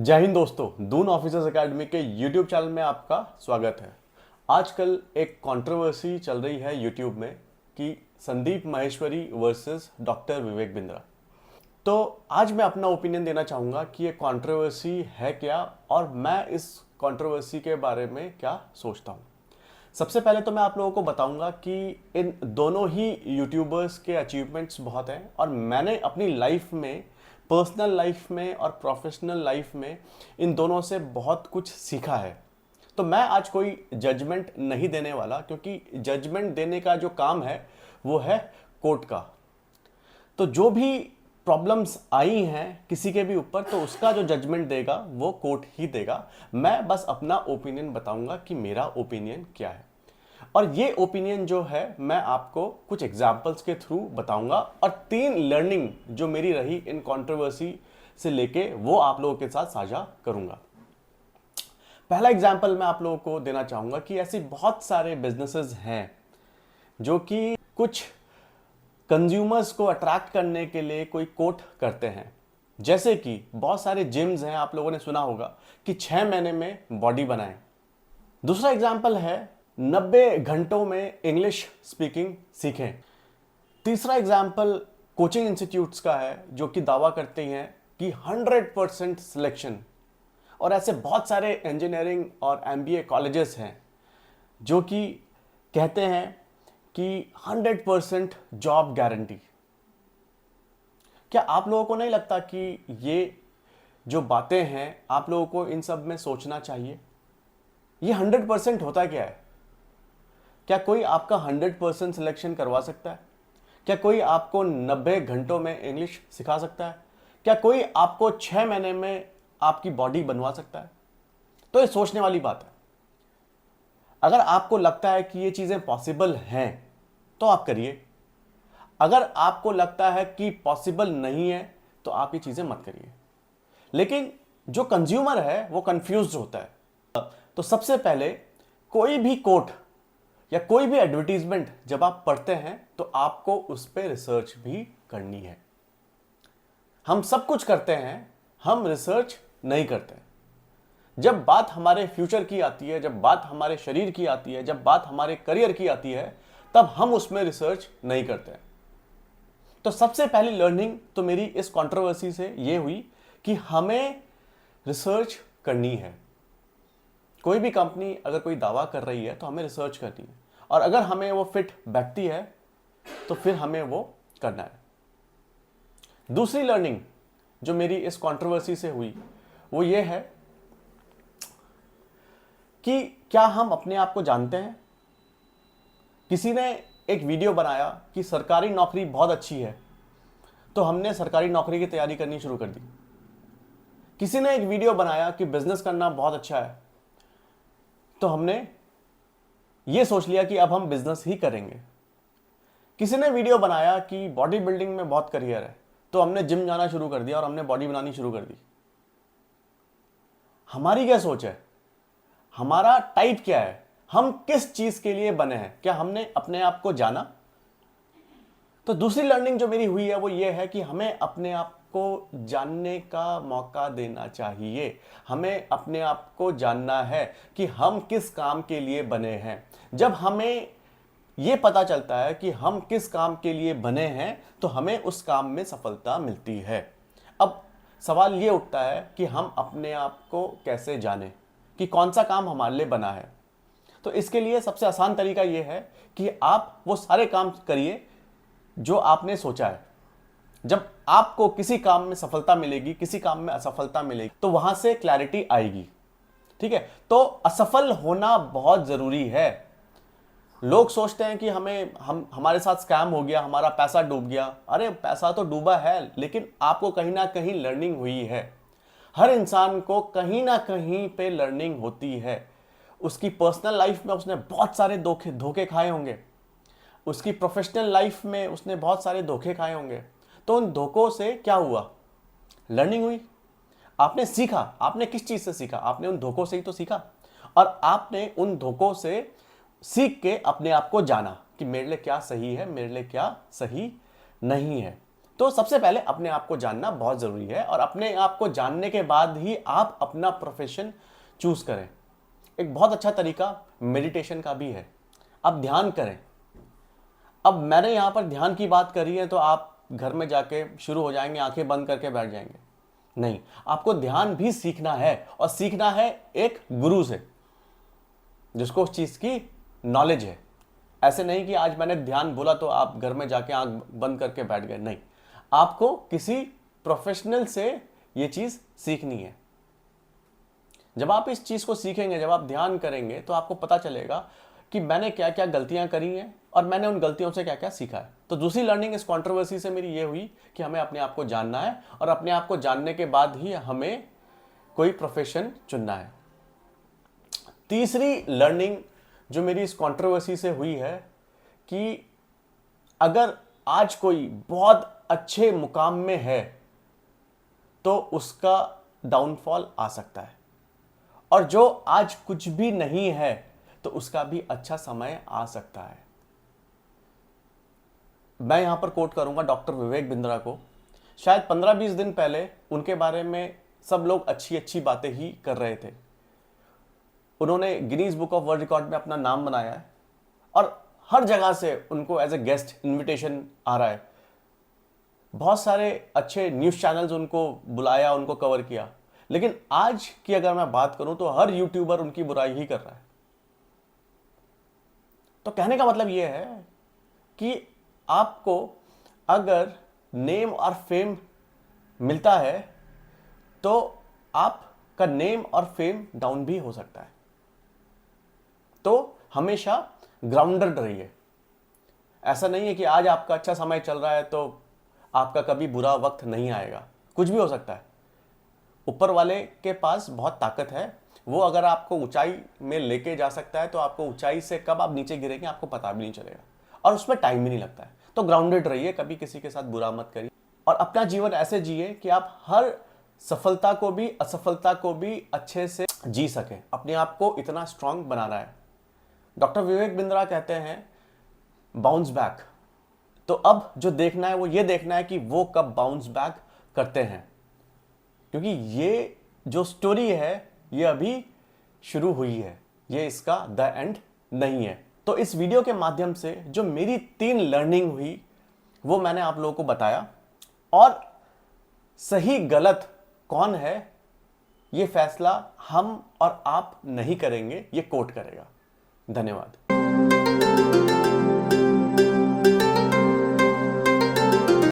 जय हिंद दोस्तों, Doon officers academy के यूट्यूब चैनल में आपका स्वागत है। आजकल एक कंट्रोवर्सी चल रही है यूट्यूब में कि संदीप माहेश्वरी वर्सेस डॉक्टर विवेक बिंद्रा। तो आज मैं अपना ओपिनियन देना चाहूँगा कि ये कंट्रोवर्सी है क्या और मैं इस कंट्रोवर्सी के बारे में क्या सोचता हूँ। सबसे पहले तो मैं आप लोगों को बताऊंगा कि इन दोनों ही यूट्यूबर्स के अचीवमेंट्स बहुत हैं और मैंने अपनी लाइफ में, पर्सनल लाइफ में और प्रोफेशनल लाइफ में इन दोनों से बहुत कुछ सीखा है। तो मैं आज कोई जजमेंट नहीं देने वाला, क्योंकि जजमेंट देने का जो काम है वो है कोर्ट का। तो जो भी प्रॉब्लम्स आई हैं किसी के भी ऊपर, तो उसका जो जजमेंट देगा वो कोर्ट ही देगा। मैं बस अपना ओपिनियन बताऊंगा कि मेरा ओपिनियन क्या है, और ये ओपिनियन जो है मैं आपको कुछ एग्जांपल्स के थ्रू बताऊंगा और 3 लर्निंग जो मेरी रही इन कंट्रोवर्सी से लेके वो आप लोगों के साथ साझा करूंगा। पहला एग्जांपल मैं आप लोगों को देना चाहूंगा कि ऐसे बहुत सारे बिजनेसेस हैं जो कि कुछ कंज्यूमर्स को अट्रैक्ट करने के लिए कोई कोट करते हैं। जैसे कि बहुत सारे जिम्स हैं, आप लोगों ने सुना होगा कि 6 महीने में बॉडी बनाएं। दूसरा एग्जाम्पल है 90 घंटों में इंग्लिश स्पीकिंग सीखें। तीसरा एग्जाम्पल कोचिंग इंस्टीट्यूट्स का है जो कि दावा करते हैं कि 100% सिलेक्शन। और ऐसे बहुत सारे इंजीनियरिंग और एमबीए कॉलेजेस हैं जो कि कहते हैं कि 100% जॉब गारंटी। क्या आप लोगों को नहीं लगता कि ये जो बातें हैं आप लोगों को इन सब में सोचना चाहिए? ये 100% होता क्या है? क्या कोई आपका 100% सिलेक्शन करवा सकता है? क्या कोई आपको 90 घंटों में इंग्लिश सिखा सकता है? क्या कोई आपको 6 महीने में आपकी बॉडी बनवा सकता है? तो ये सोचने वाली बात है। अगर आपको लगता है कि ये चीजें पॉसिबल हैं तो आप करिए। अगर आपको लगता है कि पॉसिबल नहीं है तो आप ये चीजें मत करिए। लेकिन जो कंज्यूमर है वो कंफ्यूज्ड होता है। तो सबसे पहले कोई भी कोट या कोई भी एडवर्टीजमेंट जब आप पढ़ते हैं तो आपको उस पर रिसर्च भी करनी है। हम सब कुछ करते हैं, हम रिसर्च नहीं करते। जब बात हमारे फ्यूचर की आती है, जब बात हमारे शरीर की आती है, जब बात हमारे करियर की आती है, तब हम उसमें रिसर्च नहीं करते। तो सबसे पहली लर्निंग तो मेरी इस कंट्रोवर्सी से ये हुई कि हमें रिसर्च करनी है। कोई भी कंपनी अगर कोई दावा कर रही है तो हमें रिसर्च करनी है, और अगर हमें वो फिट बैठती है तो फिर हमें वो करना है। दूसरी लर्निंग जो मेरी इस कंट्रोवर्सी से हुई वो ये है कि क्या हम अपने आप को जानते हैं? किसी ने एक वीडियो बनाया कि सरकारी नौकरी बहुत अच्छी है, तो हमने सरकारी नौकरी की तैयारी करनी शुरू कर दी। किसी ने एक वीडियो बनाया कि बिजनेस करना बहुत अच्छा है, तो हमने ये सोच लिया कि अब हम बिजनेस ही करेंगे। किसी ने वीडियो बनाया कि बॉडी बिल्डिंग में बहुत करियर है, तो हमने जिम जाना शुरू कर दिया और हमने बॉडी बनानी शुरू कर दी। हमारी क्या सोच है? हमारा टाइप क्या है? हम किस चीज के लिए बने हैं? क्या हमने अपने आप को जाना? तो दूसरी लर्निंग जो मेरी हुई है वो ये है कि हमें अपने आप को जानने का मौका देना चाहिए। हमें अपने आप को जानना है कि हम किस काम के लिए बने हैं। जब हमें यह पता चलता है कि हम किस काम के लिए बने हैं तो हमें उस काम में सफलता मिलती है। अब सवाल ये उठता है कि हम अपने आप को कैसे जानें कि कौन सा काम हमारे लिए बना है। तो इसके लिए सबसे आसान तरीका यह है कि आप वो सारे काम करिए जो आपने सोचा है। जब आपको किसी काम में सफलता मिलेगी, किसी काम में असफलता मिलेगी, तो वहां से क्लैरिटी आएगी। ठीक है? तो असफल होना बहुत जरूरी है। लोग सोचते हैं कि हमारे साथ स्कैम हो गया, हमारा पैसा डूब गया। अरे पैसा तो डूबा है, लेकिन आपको कहीं ना कहीं लर्निंग हुई है। हर इंसान को कहीं ना कहीं पे लर्निंग होती है। उसकी पर्सनल लाइफ में उसने बहुत सारे धोखे खाए होंगे, उसकी प्रोफेशनल लाइफ में उसने बहुत सारे धोखे खाए होंगे। तो उन धोखों से क्या हुआ? लर्निंग हुई। आपने सीखा। आपने किस चीज से सीखा? आपने उन धोखों से ही तो सीखा, और आपने उन धोखों से सीख के अपने आप को जाना कि मेरे लिए क्या सही है, मेरे लिए क्या सही नहीं है। तो सबसे पहले अपने आप को जानना बहुत जरूरी है, और अपने आप को जानने के बाद ही आप अपना प्रोफेशन चूज करें। एक बहुत अच्छा तरीका मेडिटेशन का भी है, आप ध्यान करें। अब मैंने यहां पर ध्यान की बात करी है तो आप घर में जाके शुरू हो जाएंगे, आंखें बंद करके बैठ जाएंगे, नहीं, आपको ध्यान भी सीखना है, और सीखना है एक गुरु से जिसको उस चीज की नॉलेज है। ऐसे नहीं कि आज मैंने ध्यान बोला तो आप घर में जाके आंख बंद करके बैठ गए, नहीं, आपको किसी प्रोफेशनल से यह चीज सीखनी है। जब आप इस चीज को सीखेंगे, जब आप ध्यान करेंगे, तो आपको पता चलेगा कि मैंने क्या क्या गलतियां करी हैं और मैंने उन गलतियों से क्या क्या सीखा है। तो दूसरी लर्निंग इस कंट्रोवर्सी से मेरी ये हुई कि हमें अपने आप को जानना है, और अपने आप को जानने के बाद ही हमें कोई प्रोफेशन चुनना है। तीसरी लर्निंग जो मेरी इस कंट्रोवर्सी से हुई है कि अगर आज कोई बहुत अच्छे मुकाम में है तो उसका डाउनफॉल आ सकता है, और जो आज कुछ भी नहीं है तो उसका भी अच्छा समय आ सकता है। मैं यहां पर कोट करूंगा डॉक्टर विवेक बिंद्रा को। शायद 15-20 दिन पहले उनके बारे में सब लोग अच्छी अच्छी बातें ही कर रहे थे। उन्होंने Guinness book of world record में अपना नाम बनाया है, और हर जगह से उनको एज ए गेस्ट इनविटेशन आ रहा है। बहुत सारे अच्छे न्यूज़ चैनल्स उनको बुलाया, उनको कवर किया। लेकिन आज की अगर मैं बात करूं तो हर यूट्यूबर उनकी बुराई ही कर रहा है। तो कहने का मतलब यह है कि आपको अगर नेम और फेम मिलता है तो आपका नेम और फेम डाउन भी हो सकता है। तो हमेशा ग्राउंडेड रहिए। ऐसा नहीं है कि आज आपका अच्छा समय चल रहा है तो आपका कभी बुरा वक्त नहीं आएगा, कुछ भी हो सकता है। ऊपर वाले के पास बहुत ताकत है, वो अगर आपको ऊंचाई में लेके जा सकता है तो आपको ऊंचाई से कब आप नीचे गिरेंगे आपको पता भी नहीं चलेगा, और उसमें टाइम भी नहीं लगता है। तो ग्राउंडेड रहिए, कभी किसी के साथ बुरा मत करिए, और अपना जीवन ऐसे जिए कि आप हर सफलता को भी असफलता को भी अच्छे से जी सकें। अपने आप को इतना स्ट्रांग बनाना है। डॉक्टर विवेक बिंद्रा कहते हैं बाउंस बैक। तो अब जो देखना है वो ये देखना है कि वो कब बाउंस बैक करते हैं, क्योंकि ये जो स्टोरी है ये अभी शुरू हुई है, ये इसका द एंड नहीं है। तो इस वीडियो के माध्यम से जो मेरी 3 लर्निंग हुई वो मैंने आप लोगों को बताया, और सही गलत कौन है ये फैसला हम और आप नहीं करेंगे, ये कोर्ट करेगा। धन्यवाद।